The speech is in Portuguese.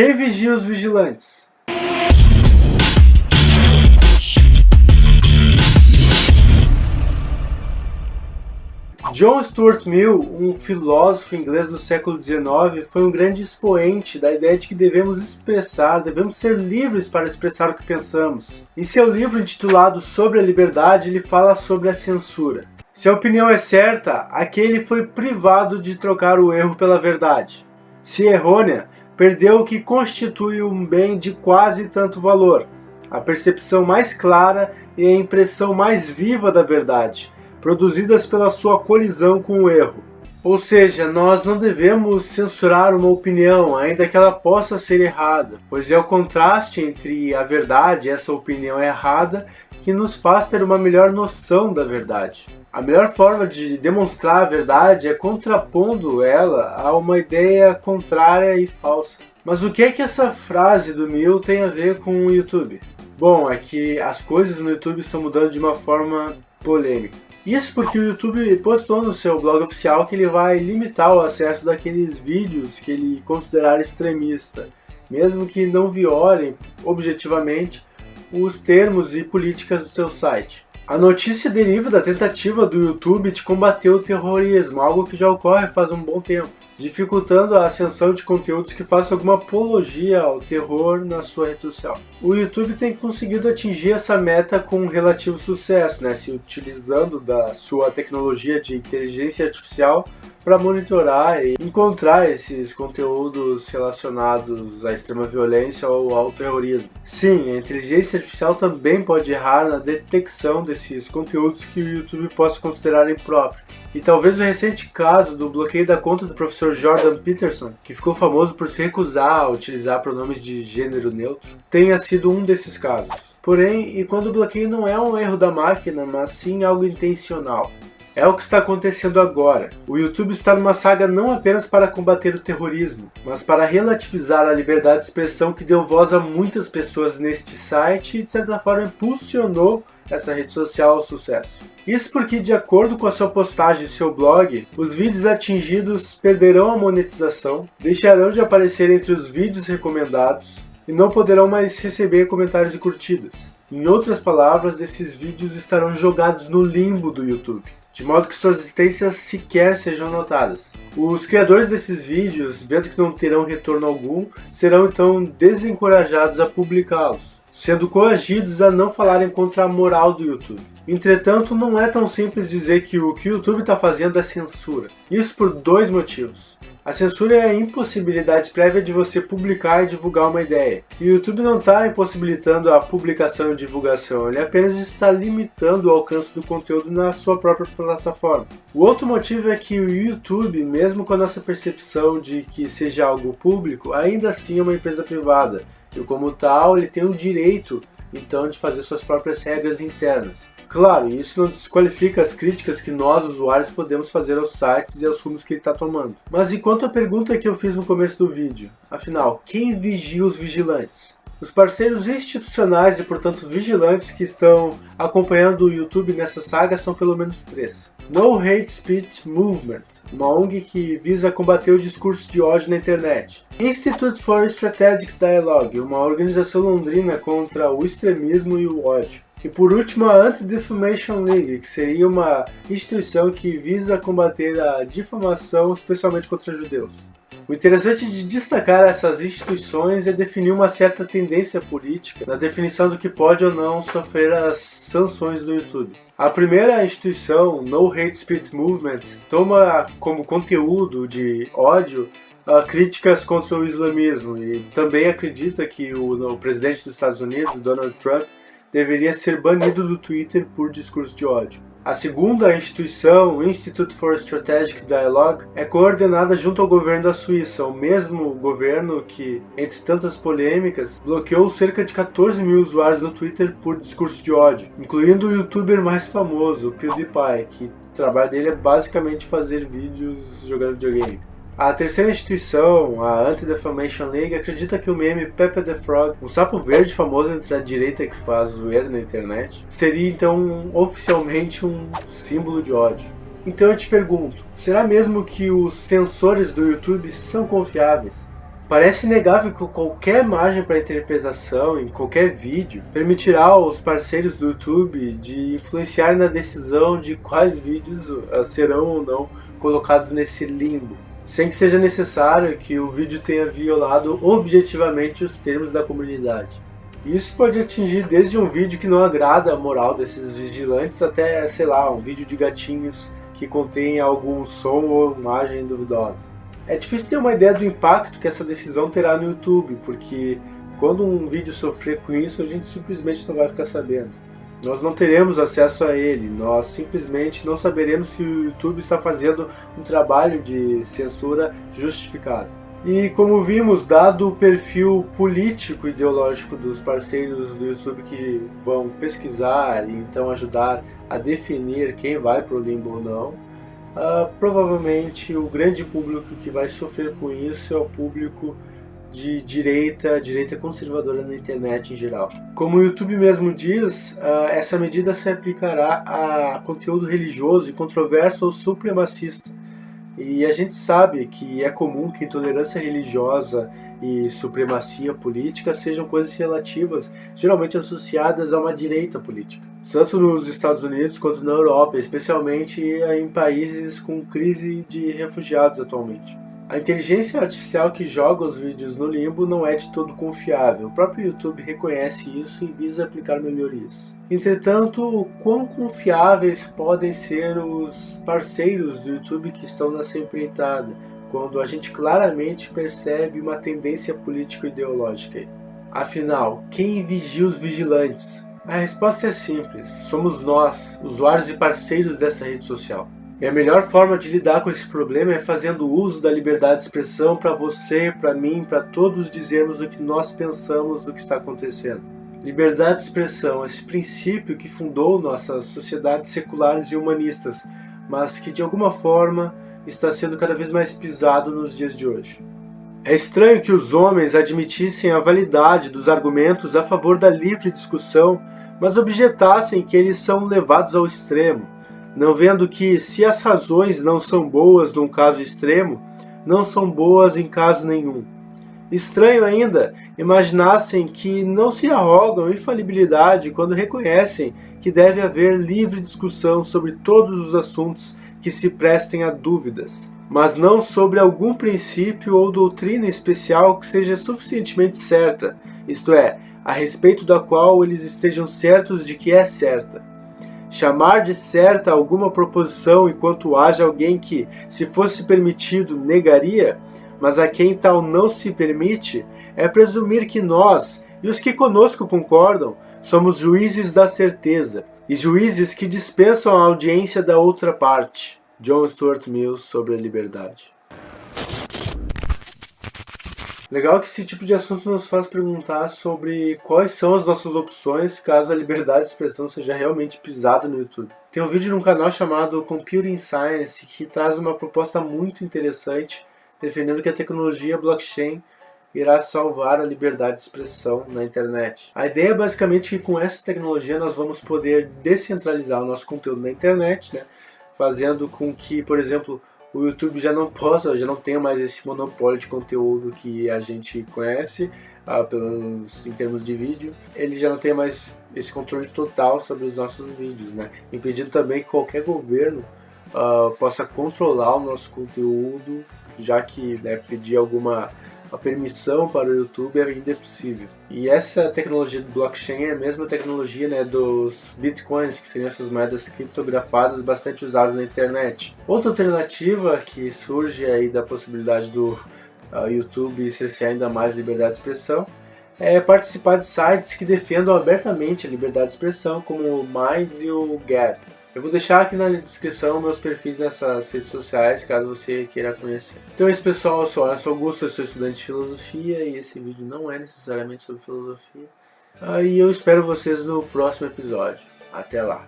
Quem vigia os vigilantes? John Stuart Mill, um filósofo inglês do século XIX, foi um grande expoente da ideia de que devemos ser livres para expressar o que pensamos. Em seu livro intitulado Sobre a Liberdade, ele fala sobre a censura. Se a opinião é certa, aquele foi privado de trocar o erro pela verdade. Se errônea, perdeu o que constitui um bem de quase tanto valor, a percepção mais clara e a impressão mais viva da verdade, produzidas pela sua colisão com o erro. Ou seja, nós não devemos censurar uma opinião, ainda que ela possa ser errada, pois é o contraste entre a verdade e essa opinião errada que nos faz ter uma melhor noção da verdade. A melhor forma de demonstrar a verdade é contrapondo ela a uma ideia contrária e falsa. Mas o que é que essa frase do Mill tem a ver com o YouTube? Bom, é que as coisas no YouTube estão mudando de uma forma polêmica. Isso porque o YouTube postou no seu blog oficial que ele vai limitar o acesso daqueles vídeos que ele considerar extremista, mesmo que não violem objetivamente os termos e políticas do seu site. A notícia deriva da tentativa do YouTube de combater o terrorismo, algo que já ocorre faz um bom tempo, dificultando a ascensão de conteúdos que façam alguma apologia ao terror na sua rede social. O YouTube tem conseguido atingir essa meta com relativo sucesso, se utilizando da sua tecnologia de inteligência artificial para monitorar e encontrar esses conteúdos relacionados à extrema violência ou ao terrorismo. Sim, a inteligência artificial também pode errar na detecção desses conteúdos que o YouTube possa considerar impróprios. E talvez o recente caso do bloqueio da conta do professor Jordan Peterson, que ficou famoso por se recusar a utilizar pronomes de gênero neutro, tenha sido um desses casos. Porém, e quando o bloqueio não é um erro da máquina, mas sim algo intencional. É o que está acontecendo agora. O YouTube está numa saga não apenas para combater o terrorismo, mas para relativizar a liberdade de expressão que deu voz a muitas pessoas neste site e de certa forma impulsionou essa rede social ao sucesso. Isso porque, de acordo com a sua postagem em seu blog, os vídeos atingidos perderão a monetização, deixarão de aparecer entre os vídeos recomendados e não poderão mais receber comentários e curtidas. Em outras palavras, esses vídeos estarão jogados no limbo do YouTube, de modo que suas existências sequer sejam notadas. Os criadores desses vídeos, vendo que não terão retorno algum, serão então desencorajados a publicá-los, sendo coagidos a não falarem contra a moral do YouTube. Entretanto, não é tão simples dizer que o que o YouTube está fazendo é censura. Isso por dois motivos. A censura é a impossibilidade prévia de você publicar e divulgar uma ideia. E o YouTube não está impossibilitando a publicação e divulgação, ele apenas está limitando o alcance do conteúdo na sua própria plataforma. O outro motivo é que o YouTube, mesmo com a nossa percepção de que seja algo público, ainda assim é uma empresa privada. E como tal, ele tem o direito, então, de fazer suas próprias regras internas. Claro, isso não desqualifica as críticas que nós, usuários, podemos fazer aos sites e aos rumos que ele está tomando. Mas e quanto à pergunta que eu fiz no começo do vídeo? Afinal, quem vigia os vigilantes? Os parceiros institucionais e, portanto, vigilantes que estão acompanhando o YouTube nessa saga são pelo menos 3. No Hate Speech Movement, uma ONG que visa combater o discurso de ódio na internet. Institute for Strategic Dialogue, uma organização londrina contra o extremismo e o ódio. E por último, a Anti-Defamation League, que seria uma instituição que visa combater a difamação, especialmente contra judeus. O interessante de destacar essas instituições é definir uma certa tendência política na definição do que pode ou não sofrer as sanções do YouTube. A primeira instituição, No Hate Speech Movement, toma como conteúdo de ódio críticas contra o islamismo e também acredita que o presidente dos Estados Unidos, Donald Trump, deveria ser banido do Twitter por discurso de ódio. A segunda instituição, o Institute for Strategic Dialogue, é coordenada junto ao governo da Suíça, o mesmo governo que, entre tantas polêmicas, bloqueou cerca de 14 mil usuários no Twitter por discurso de ódio, incluindo o youtuber mais famoso, o PewDiePie, que o trabalho dele é basicamente fazer vídeos jogando videogame. A terceira instituição, a Anti-Defamation League, acredita que o meme Pepe the Frog, um sapo verde famoso entre a direita que faz zoeira na internet, seria então oficialmente um símbolo de ódio. Então eu te pergunto, será mesmo que os censores do YouTube são confiáveis? Parece inegável que qualquer margem para interpretação em qualquer vídeo permitirá aos parceiros do YouTube de influenciar na decisão de quais vídeos serão ou não colocados nesse limbo, sem que seja necessário que o vídeo tenha violado objetivamente os termos da comunidade. Isso pode atingir desde um vídeo que não agrada a moral desses vigilantes até, sei lá, um vídeo de gatinhos que contém algum som ou imagem duvidosa. É difícil ter uma ideia do impacto que essa decisão terá no YouTube, porque quando um vídeo sofrer com isso, a gente simplesmente não vai ficar sabendo. Nós não teremos acesso a ele, nós simplesmente não saberemos se o YouTube está fazendo um trabalho de censura justificado. E como vimos, dado o perfil político e ideológico dos parceiros do YouTube que vão pesquisar e então ajudar a definir quem vai para o limbo ou não, provavelmente o grande público que vai sofrer com isso é o público de direita conservadora na internet em geral. Como o YouTube mesmo diz, essa medida se aplicará a conteúdo religioso e controverso ou supremacista. E a gente sabe que é comum que intolerância religiosa e supremacia política sejam coisas relativas, geralmente associadas a uma direita política. Tanto nos Estados Unidos quanto na Europa, especialmente em países com crise de refugiados atualmente. A inteligência artificial que joga os vídeos no limbo não é de todo confiável. O próprio YouTube reconhece isso e visa aplicar melhorias. Entretanto, o quão confiáveis podem ser os parceiros do YouTube que estão nessa empreitada, quando a gente claramente percebe uma tendência político-ideológica? Afinal, quem vigia os vigilantes? A resposta é simples: somos nós, usuários e parceiros dessa rede social. E a melhor forma de lidar com esse problema é fazendo uso da liberdade de expressão para você, para mim, para todos dizermos o que nós pensamos do que está acontecendo. Liberdade de expressão, esse princípio que fundou nossas sociedades seculares e humanistas, mas que de alguma forma está sendo cada vez mais pisado nos dias de hoje. É estranho que os homens admitissem a validade dos argumentos a favor da livre discussão, mas objetassem que eles são levados ao extremo, não vendo que, se as razões não são boas num caso extremo, não são boas em caso nenhum. Estranho ainda imaginassem que não se arrogam infalibilidade quando reconhecem que deve haver livre discussão sobre todos os assuntos que se prestem a dúvidas, mas não sobre algum princípio ou doutrina especial que seja suficientemente certa, isto é, a respeito da qual eles estejam certos de que é certa. Chamar de certa alguma proposição enquanto haja alguém que, se fosse permitido, negaria, mas a quem tal não se permite, é presumir que nós, e os que conosco concordam, somos juízes da certeza, e juízes que dispensam a audiência da outra parte. John Stuart Mill sobre a liberdade. Legal que esse tipo de assunto nos faz perguntar sobre quais são as nossas opções caso a liberdade de expressão seja realmente pisada no YouTube. Tem um vídeo num canal chamado Computing Science que traz uma proposta muito interessante, defendendo que a tecnologia blockchain irá salvar a liberdade de expressão na internet. A ideia é basicamente que com essa tecnologia nós vamos poder descentralizar o nosso conteúdo na internet, né? Fazendo com que, por exemplo, o YouTube já não tenha mais esse monopólio de conteúdo que a gente conhece, em termos de vídeo. Ele já não tem mais esse controle total sobre os nossos vídeos, né? Impedindo também que qualquer governo possa controlar o nosso conteúdo, já que, né, pedir a permissão para o YouTube ainda é possível. E essa tecnologia do blockchain é a mesma tecnologia, né, dos bitcoins, que seriam essas moedas criptografadas bastante usadas na internet. Outra alternativa que surge aí da possibilidade do YouTube cercear ainda mais a liberdade de expressão é participar de sites que defendam abertamente a liberdade de expressão, como o Minds e o Gab. Eu vou deixar aqui na descrição meus perfis nessas redes sociais, caso você queira conhecer. Então é isso, pessoal. Eu sou Alisson Augusto, eu sou estudante de filosofia e esse vídeo não é necessariamente sobre filosofia. E eu espero vocês no próximo episódio. Até lá!